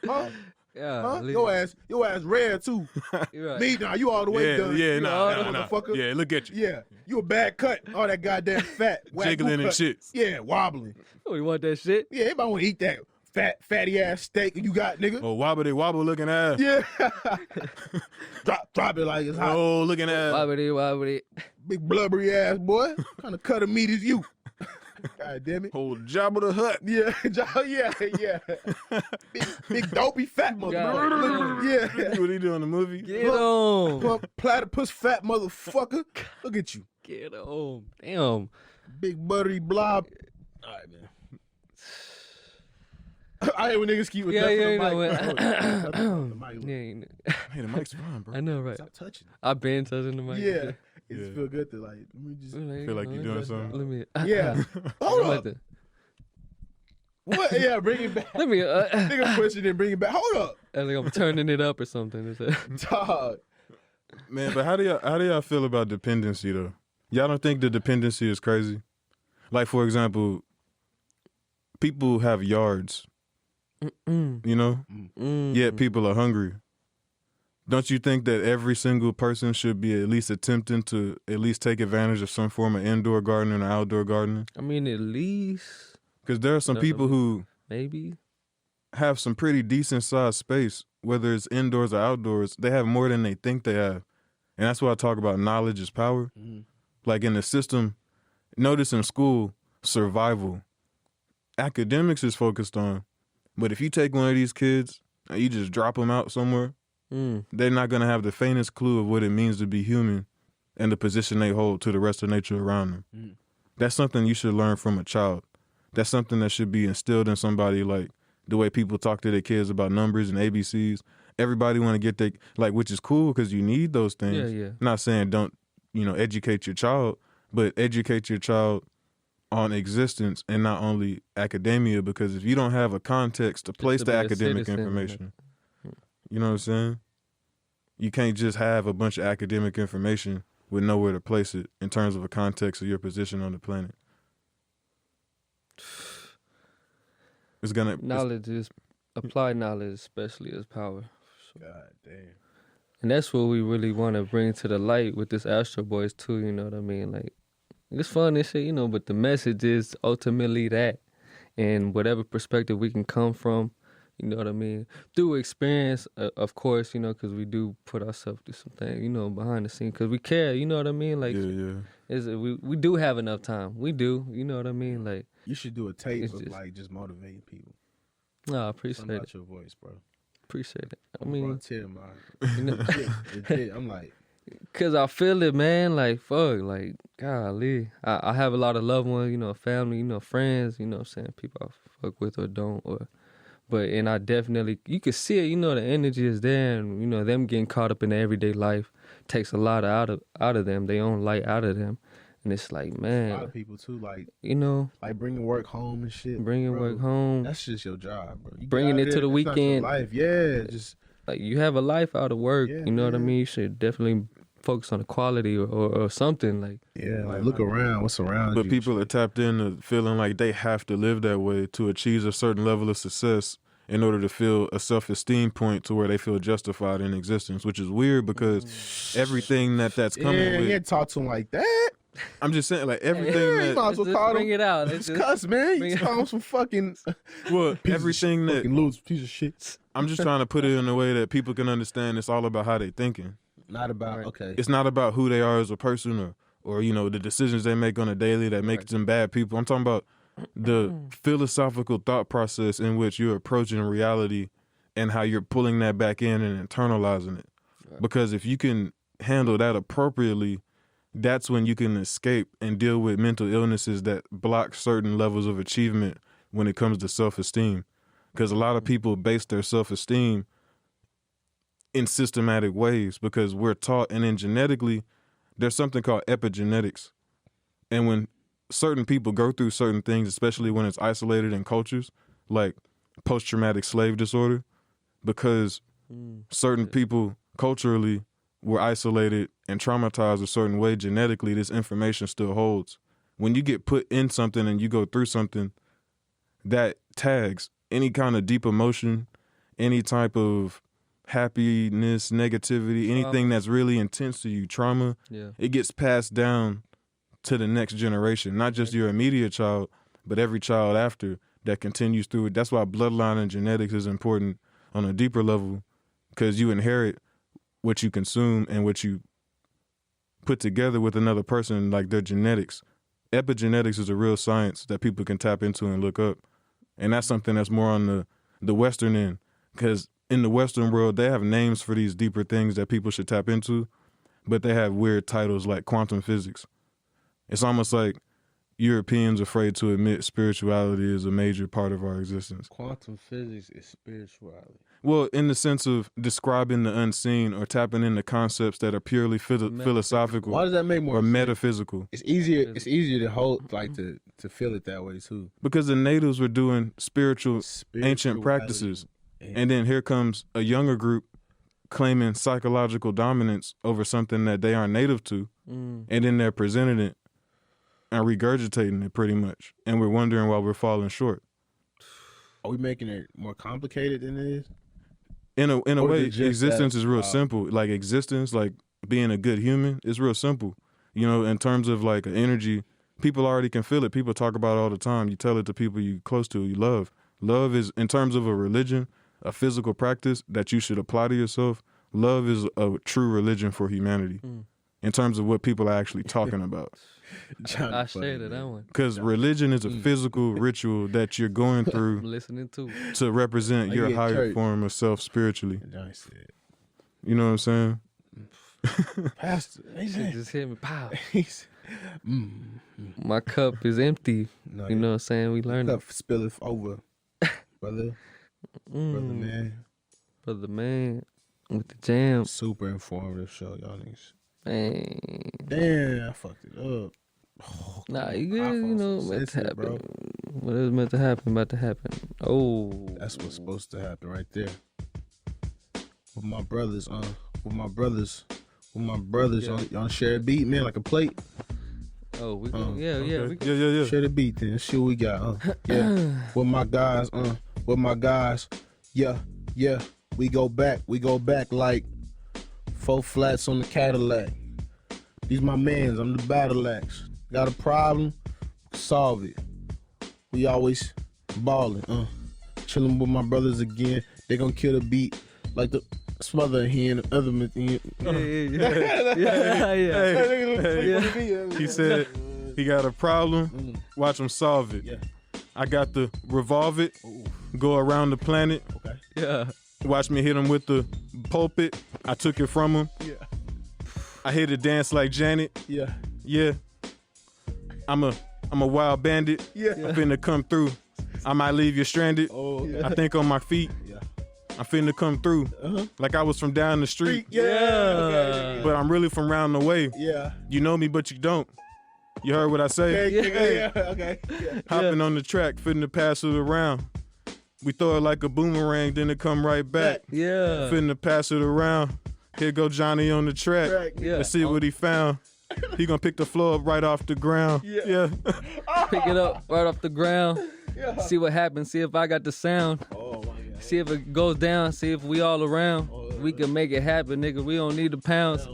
Huh? Yeah, Huh? Your ass red too. You're right. Me now, you all the way done. Yeah, You nah, all nah, the nah. motherfucker. Yeah, look at you. Yeah, you a bad cut. All that goddamn fat, whack Jiggling boot and cut. shit. Yeah, wobbling. Oh, you want that shit? Yeah, everybody want to eat that fatty ass steak you got, nigga. Oh, wobbly wobble looking ass. Yeah. drop it like it's hot. Oh, looking ass. Wobbly. Big blubbery ass boy. What kind of cut of meat is you? God damn it. Oh, Jabba the Hutt. Yeah, yeah. Big dopey fat motherfucker. Yeah. What he do in the movie? Get on. Platypus fat motherfucker. Look at you. Get on. Damn. Big buttery blob. All right, man. I hate when niggas keep Yeah, touching you the know mic. what? The mic. Yeah, you know. Hey, the mic's fine, bro. I know, right? Stop touching it. I've been touching the mic. Yeah. It Yeah. just feel good to like, let me just. Feel like you're doing something. Let me. Yeah. Hold I'm up. about to- What? Yeah, bring it back. Let me. Nigga push it and bring it back. Hold up. I think I'm turning it up or something. Dog. Man, but how do y'all feel about dependency though? Y'all don't think the dependency is crazy? Like for example, people have yards, you know, yet people are hungry. Don't you think that every single person should be at least attempting to at least take advantage of some form of indoor gardening or outdoor gardening? I mean, at least Because there are some people who maybe. have some pretty decent sized space, whether it's indoors or outdoors. They have more than they think they have. And that's why I talk about knowledge is power. Like in the system, notice in school, survival. Academics is focused on, but if you take one of these kids and you just drop them out somewhere, they're not going to have the faintest clue of what it means to be human and the position they hold to the rest of nature around them. That's something you should learn from a child. That's something that should be instilled in somebody, like the way people talk to their kids about numbers and ABCs. Everybody want to get their, like, which is cool because you need those things. Yeah. Not saying don't, educate your child, but educate your child on existence and not only academia, because if you don't have a context to place to the be a academic citizen. information, you know what I'm saying? You can't just have a bunch of academic information with nowhere to place it in terms of a context of your position on the planet. It's gonna Knowledge is applied knowledge, especially is power. So- God damn. And that's what we really want to bring to the light with this Astral Boyz too. You know what I mean? Like, it's fun and shit, but the message is ultimately that, and whatever perspective we can come from, you know what I mean, through experience, of course, because we do put ourselves through some things, behind the scenes, because we care. You know what I mean? Like, we do have enough time. We do. You know what I mean? Like, You should do a tape It's of just- like just motivating people. I appreciate Something it. about your voice, bro. Appreciate it. I I'm mean, brought a tear in my you know. legit. I'm like, Cause I feel it, man. Like, fuck, like, golly. I have a lot of loved ones, family, friends, what I'm saying, people I fuck with or don't, and I definitely, you can see it, the energy is there, and them getting caught up in their everyday life takes a lot out of them, their own light out of them, and it's like, a lot of man, people too, like bringing work home and shit. bringing bro. work home, That's just your job, bro. You Bringing get out it to there, the it's not your weekend. life, yeah. Just like you have a life out of work, Yeah, you know what I man. mean? You should definitely focus on the quality or something like. yeah, like look around, what's around But you. people are tapped into feeling like they have to live that way to achieve a certain level of success in order to feel a self-esteem point to where they feel justified in existence, which is weird because everything that's coming yeah, with, you ain't talk to him like that. I'm just saying, like everything Yeah, you might that, as well Let's call bring him. it out. It's cuss, man. bring You it- call him some fucking well, piece everything of shit, that, fucking loose piece of shit. I'm just trying to put it in a way that people can understand it's all about how they thinking. Not about Right. okay. It's not about who they are as a person or, you know, the decisions they make on a daily that makes them bad people. I'm talking about the philosophical thought process in which you're approaching reality and how you're pulling that back in and internalizing it. Right. Because if you can handle that appropriately, that's when you can escape and deal with mental illnesses that block certain levels of achievement when it comes to self-esteem. Because a lot of people base their self-esteem in systematic ways because we're taught, and then genetically, there's something called epigenetics. And when certain people go through certain things, especially when it's isolated in cultures, like post-traumatic slave disorder, because certain people culturally were isolated and traumatized a certain way genetically, this information still holds. When you get put in something and you go through something, that tags any kind of deep emotion, any type of happiness, negativity, anything that's really intense to you, trauma, it gets passed down to the next generation, not just your immediate child, but every child after that continues through it. That's why bloodline and genetics is important on a deeper level, because you inherit what you consume and what you put together with another person, like their genetics. Epigenetics is a real science that people can tap into and look up. And that's something that's more on the Western end, because in the Western world, they have names for these deeper things that people should tap into, but they have weird titles like quantum physics. It's almost like Europeans afraid to admit spirituality is a major part of our existence. Quantum physics is spirituality. Well, in the sense of describing the unseen or tapping into concepts that are purely philosophical. Why does that make more or sense? Metaphysical? It's easier to hold, like to feel it that way too. Because the natives were doing spiritual ancient practices. And then here comes a younger group claiming psychological dominance over something that they aren't native to. And then they're presenting it and regurgitating it pretty much. And we're wondering why we're falling short. Are we making it more complicated than it is? In a way, existence is real simple. Like existence, like being a good human, is real simple. You know, in terms of like energy, people already can feel it. People talk about it all the time. You tell it to people you close to, you love. Love is, in terms of a religion, a physical practice that you should apply to yourself. Love is a true religion for humanity. In terms of what people are actually talking about. I share that one. Because religion is a physical ritual that you're going through I'm listening to represent your higher form of self spiritually. You know what I'm saying? Pastor, shit just hit me. Pow. My cup is empty. No, you know what I'm saying? We learned cup spilleth over, brother. Brother man. With the jam. Super informative show, y'all niggas. Man. Damn, I fucked it up. Nah, you good, you know, meant to happen. Bro. What is meant to happen, about to happen. Oh. That's what's supposed to happen right there. With my brothers, y'all share a beat, man, like a plate. Oh, we yeah. Share the beat then. See what we got, yeah. With my guys, yeah. We go back like 4 flats on the Cadillac. These my mans, I'm the battle axe. Got a problem, solve it. We always ballin', chillin' with my brothers again. They gon' kill the beat like the smother here and the other. Yeah. He said he got a problem, watch him solve it. Yeah. I got the revolve it, go around the planet. Okay. Yeah. Watch me hit him with the pulpit. I took it from him. Yeah. I hit it dance like Janet. Yeah. Yeah. I'm a wild bandit. Yeah. I'm finna come through. I might leave you stranded. Oh, yeah. I think on my feet. Yeah. I'm finna come through. Like I was from down the street. Yeah. Okay. But I'm really from round the way. Yeah. You know me, but you don't. You heard what I say? Yeah. Okay. Yeah. Hopping on the track, finna pass it around. We throw it like a boomerang, then it come right back. Yeah. Finna pass it around. Here go Johnny on the track. Yeah. Let's see what he found. He gonna pick the floor up right off the ground. Yeah. Pick it up right off the ground. Yeah. See what happens. See if I got the sound. Oh my God. See if it goes down. See if we all around. We can make it happen, nigga. We don't need the pounds.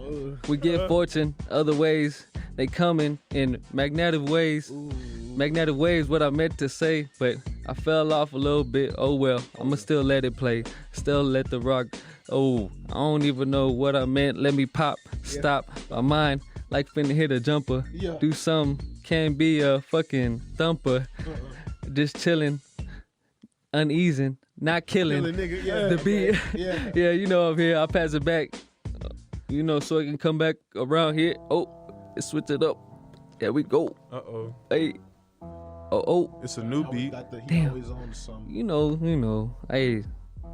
We get fortune other ways. They coming in magnetic ways. Magnetic waves, what I meant to say, but I fell off a little bit. Oh well, I'ma still let it play. Still let the rock. Oh, I don't even know what I meant. Let me pop. Stop my mind. like finna hit a jumper. Yeah. Do some, can't be a fucking thumper. Just chilling, uneasing, not killing. Nigga, yeah, The beat. Yeah. Yeah, you know, I'm here. I'll pass it back. You know, so I can come back around here. Oh, let's switch it up. There we go. Uh-oh. Hey. Oh. It's a new beat. He Damn. always on to something. You know. Hey,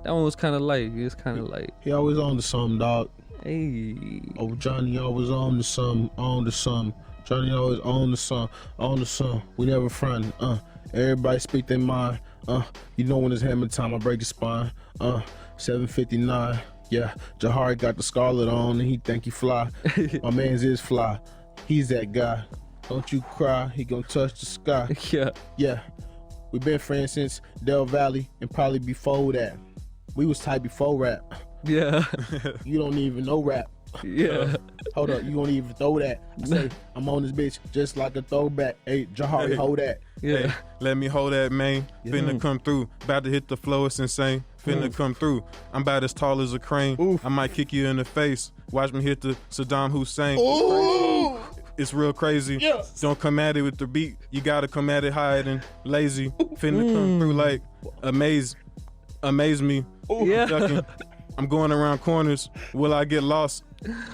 that one was kind of light. It's kind of light. He always on to something, dog. Hey. Oh, Johnny always on to something, on to something. Johnny always on to something, on to something. We never front. Everybody speak their mind. You know when it's hammer time, I break his spine. 7:59. Yeah, Jahari got the scarlet on and he think he fly. My man's is fly. He's that guy. Don't you cry, he gon' touch the sky. Yeah. Yeah, we been friends since Del Valley and probably before that. We was tight before rap. Yeah. You don't even know rap. Yeah. Hold up, you don't even throw that. I say, I'm on this bitch just like a throwback. Hey, Jahari, Hey. hold that. Yeah. Hey, let me hold that, man. Finna come through. About to hit the flow, it's insane. Finna come through. I'm about as tall as a crane. Oof. I might kick you in the face. Watch me hit the Saddam Hussein. Ooh! It's real crazy. Yeah. Don't come at it with the beat. You gotta come at it higher than lazy. Finna come through like amaze me. Yeah. Ducking. I'm going around corners. Will I get lost?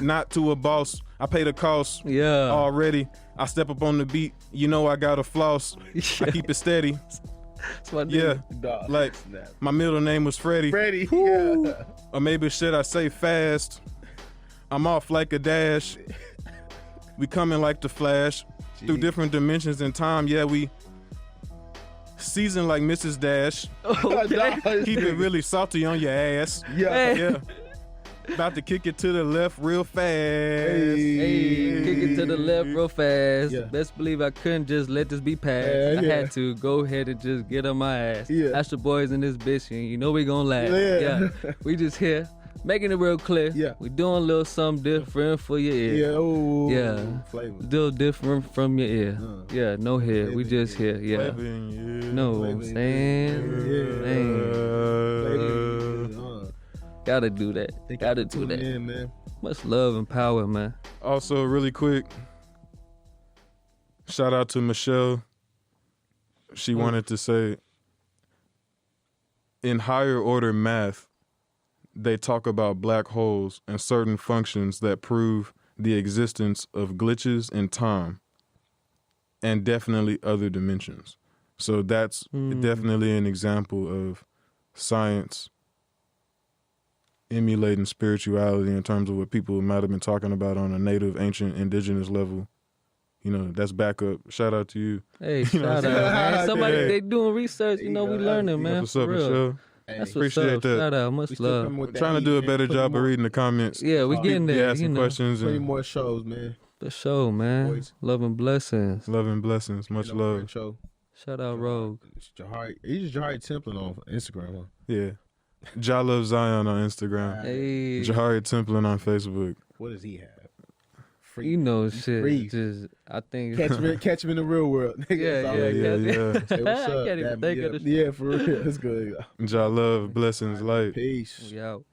Not to a boss. I pay the cost. Yeah. Already. I step up on the beat. You know I got a floss. I keep it steady. That's my Yeah. nigga. Dog, Like snap. my middle name was Freddie. Freddie, yeah. Or maybe should I say fast? I'm off like a dash. We coming like the Flash. Through different dimensions in time. Yeah, we season like Mrs. Dash. Okay. Keep it really salty on your ass. Yeah. Hey. Yeah. About to kick it to the left real fast. Hey, kick it to the left real fast. Yeah. Best believe I couldn't just let this be passed. Yeah, I yeah. had to go ahead and just get on my ass. Yeah. Astral Boyz in this bitch, and you know we gonna laugh. Yeah. We just here, making it real clear. Yeah. We doing a little something different for your ear. Yeah, ooh. Yeah. Flavor. Still different from your ear. Yeah, no hair. We just here. Yeah. Flavor in your ear. Know what I'm saying? Man. Gotta do that. Gotta do that. Yeah, man. Much love and power, man. Also, really quick, shout out to Michelle. She wanted to say, in higher order math, they talk about black holes and certain functions that prove the existence of glitches in time and definitely other dimensions. So that's definitely an example of science emulating spirituality in terms of what people might have been talking about on a native, ancient, indigenous level. You know, that's backup. Shout out to you. Hey, shout out, man. Somebody, Hey. they doing research. You know, we learning, man. What's For up, real. Michelle? That's what's Appreciate up. that. Shout out. Much love. Trying to do a better job of reading the comments. Yeah, we getting Be there. asking You know, questions Plenty and more shows, man. the show, man. Boys. Love and blessings. love and blessings. Much love. Show. Shout out, Rogue. It's Jahari. He's Jahari Templin on Instagram, huh? Yeah. Ja Love Zion on Instagram. Hey, Jahari Templin on Facebook. What does he have? Free. you know shit. Free. Just, I think. Catch him in the real world. Nigga. Yeah, That's all yeah, I yeah, got. yeah. Say what's I up. can't even That- think yeah, of the yeah, for real. That's good. Ja Love, blessings, light. Peace. We out.